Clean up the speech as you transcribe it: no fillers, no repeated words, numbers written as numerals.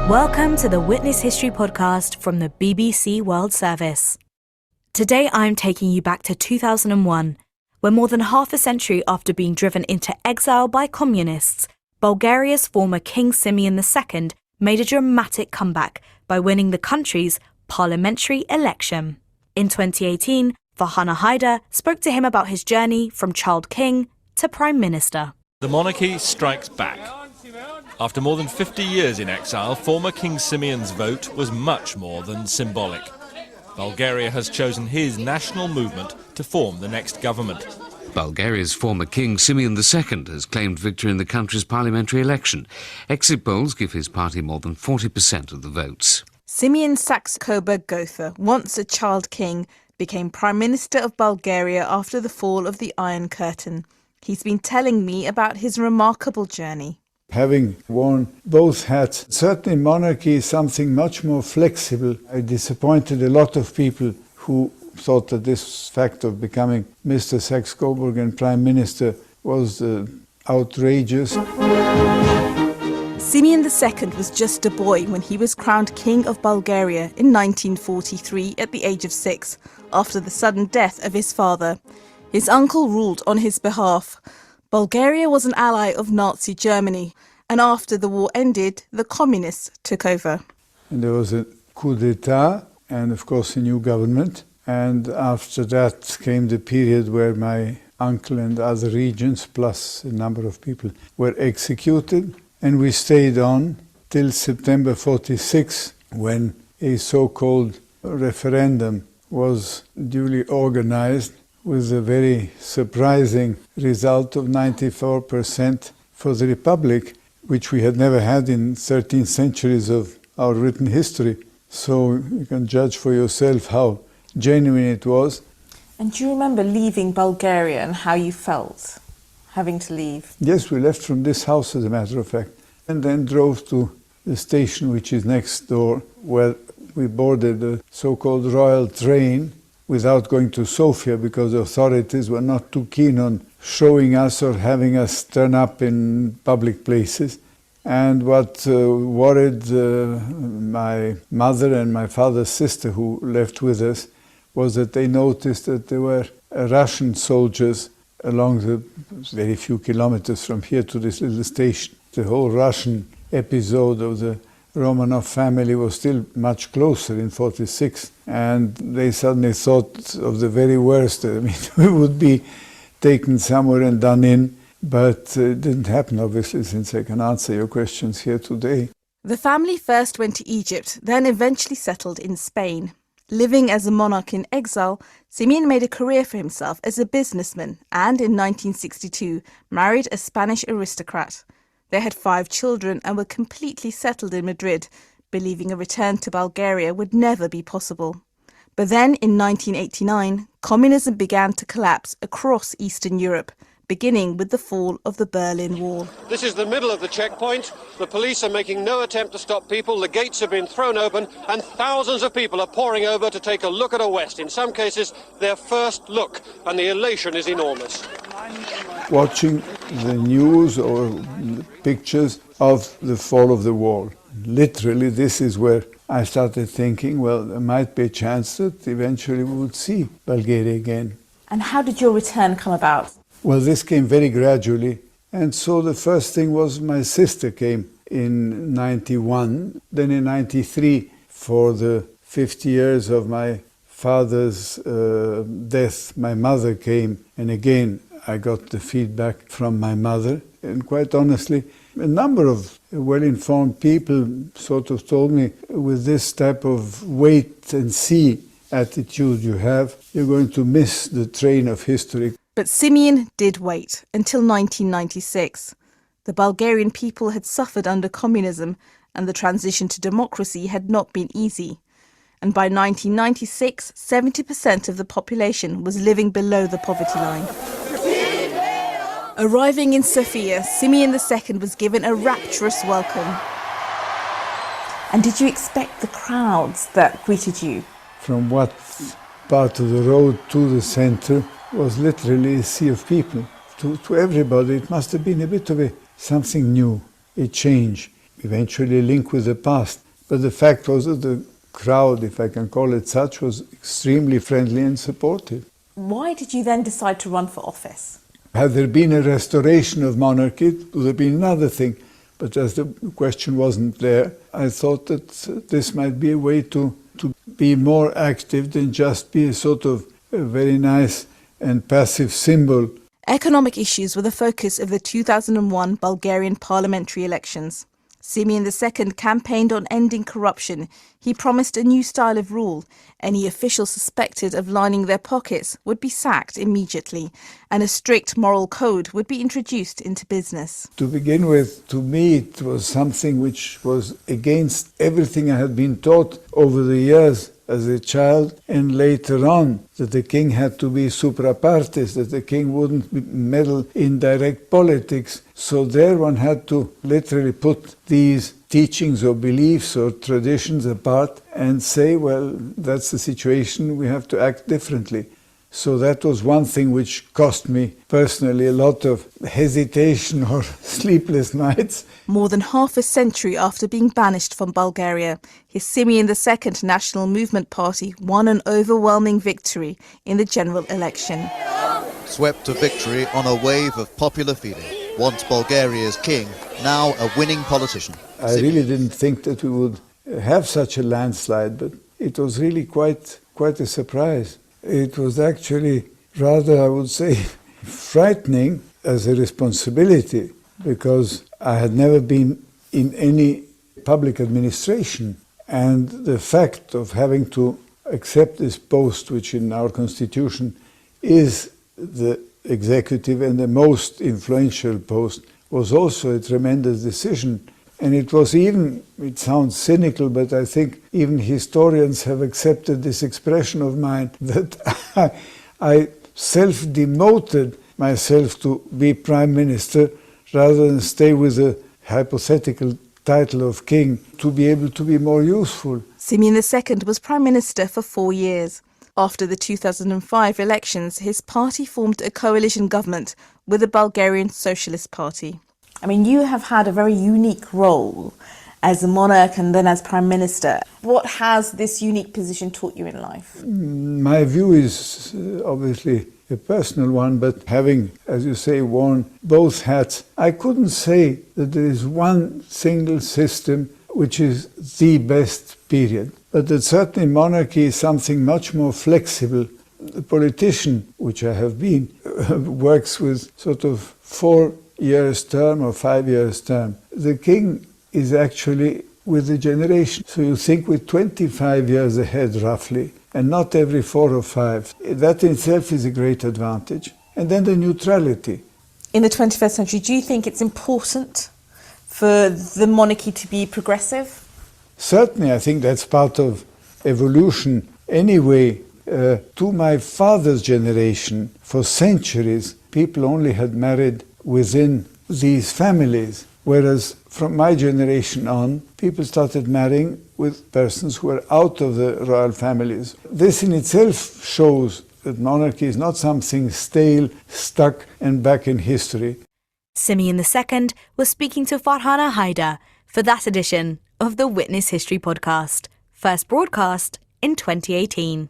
Welcome to the Witness History podcast from the BBC World Service. Today I'm taking you back to 2001, when more than half a century after being driven into exile by communists, Bulgaria's former King Simeon II made a dramatic comeback by winning the country's parliamentary election. In 2018, Vahana Haidar spoke to him about his journey from child king to prime minister. The monarchy strikes back. After more than 50 years in exile, former King Simeon's vote was much more than symbolic. Bulgaria has chosen his national movement to form the next government. Bulgaria's former king, Simeon II, has claimed victory in the country's parliamentary election. Exit polls give his party more than 40% of the votes. Simeon Saxe-Coburg-Gotha, once a child king, became Prime Minister of Bulgaria after the fall of the Iron Curtain. He's been telling me about his remarkable journey. Having worn both hats, certainly monarchy is something much more flexible. I disappointed a lot of people who thought that this fact of becoming Mr. Saxe-Coburg and Prime Minister was outrageous. Simeon II was just a boy when he was crowned King of Bulgaria in 1943 at the age of 6, after the sudden death of his father. His uncle ruled on his behalf. Bulgaria was an ally of Nazi Germany, and after the war ended, the communists took over. And there was a coup d'etat and, of course, a new government. And after that came the period where my uncle and other regents, plus a number of people, were executed. And we stayed on till September 46, when a so-called referendum was duly organized with a very surprising result of 94% for the Republic, which we had never had in 13 centuries of our written history. So you can judge for yourself how genuine it was. And do you remember leaving Bulgaria and how you felt, having to leave? Yes, we left from this house, as a matter of fact, and then drove to the station which is next door, where we boarded the so-called royal train without going to Sofia, because the authorities were not too keen on showing us or having us turn up in public places. And what worried my mother and my father's sister, who left with us, was that they noticed that there were Russian soldiers along the very few kilometers from here to this little station. The whole Russian episode of the Romanov family was still much closer in 46, and they suddenly thought of the very worst. I mean, we would be taken somewhere and done in, but it didn't happen, obviously, since I can answer your questions here today. The family first went to Egypt, then eventually settled in Spain. Living as a monarch in exile, Simeon made a career for himself as a businessman and in 1962 married a Spanish aristocrat. They had 5 children and were completely settled in Madrid, believing a return to Bulgaria would never be possible. But then in 1989, communism began to collapse across Eastern Europe, beginning with the fall of the Berlin Wall. This is the middle of the checkpoint. The police are making no attempt to stop people. The gates have been thrown open and thousands of people are pouring over to take a look at a West. In some cases, their first look, and the elation is enormous. Watching the news or pictures of the fall of the wall. Literally, this is where I started thinking, well, there might be a chance that eventually we would see Bulgaria again. And how did your return come about? Well, this came very gradually. And so the first thing was my sister came in 91. Then in 93, for the 50 years of my father's death, my mother came. And again, I got the feedback from my mother. And quite honestly, a number of well-informed people sort of told me, with this type of wait and see attitude you have, you're going to miss the train of history. But Simeon did wait until 1996. The Bulgarian people had suffered under communism, and the transition to democracy had not been easy. And by 1996, 70% of the population was living below the poverty line. Arriving in Sofia, Simeon II was given a rapturous welcome. And did you expect the crowds that greeted you? From what part of the road to the center was literally a sea of people. To everybody, it must have been a bit of something new, a change. eventually link with the past. But the fact was that the crowd, if I can call it such, was extremely friendly and supportive. Why did you then decide to run for office? Had there been a restoration of monarchy, it would have been another thing. But as the question wasn't there, I thought that this might be a way to be more active than just be a sort of a very nice and passive symbol. Economic issues were the focus of the 2001 Bulgarian parliamentary elections. Simeon II campaigned on ending corruption. He promised a new style of rule. Any official suspected of lining their pockets would be sacked immediately, and a strict moral code would be introduced into business. To begin with, to me, it was something which was against everything I had been taught over the years as a child, and later on, that the king had to be supra partes, that the king wouldn't meddle in direct politics. So there one had to literally put these teachings or beliefs or traditions apart and say, well, that's the situation, we have to act differently. So that was one thing which cost me personally a lot of hesitation or sleepless nights. More than half a century after being banished from Bulgaria, his Simeon II National Movement Party won an overwhelming victory in the general election. Swept to victory on a wave of popular feeling. Once Bulgaria's king, now a winning politician. I really didn't think that we would have such a landslide, but it was really quite a surprise. It was actually rather, I would say, frightening as a responsibility, because I had never been in any public administration. And the fact of having to accept this post, which in our constitution is the executive and the most influential post, was also a tremendous decision. And it was even, it sounds cynical, but I think even historians have accepted this expression of mine, that I self-demoted myself to be prime minister rather than stay with the hypothetical title of king, to be able to be more useful. Simeon II was prime minister for 4 years. After the 2005 elections, his party formed a coalition government with the Bulgarian Socialist Party. I mean, you have had a very unique role as a monarch and then as prime minister. What has this unique position taught you in life? My view is obviously a personal one, but having, as you say, worn both hats, I couldn't say that there is one single system which is the best period. But that certainly monarchy is something much more flexible. The politician, which I have been, works with sort of 4 years term or 5 years term. The king is actually with the generation. So you think with 25 years ahead roughly, and not every 4 or 5. That in itself is a great advantage. And then the neutrality. In the 21st century, do you think it's important for the monarchy to be progressive? Certainly, I think that's part of evolution. Anyway, to my father's generation, for centuries, people only had married within these families, whereas from my generation on, people started marrying with persons who were out of the royal families. This in itself shows that monarchy is not something stale, stuck and back in history. Simeon II was speaking to Farhana Haidar for that edition of the Witness History podcast, first broadcast in 2018.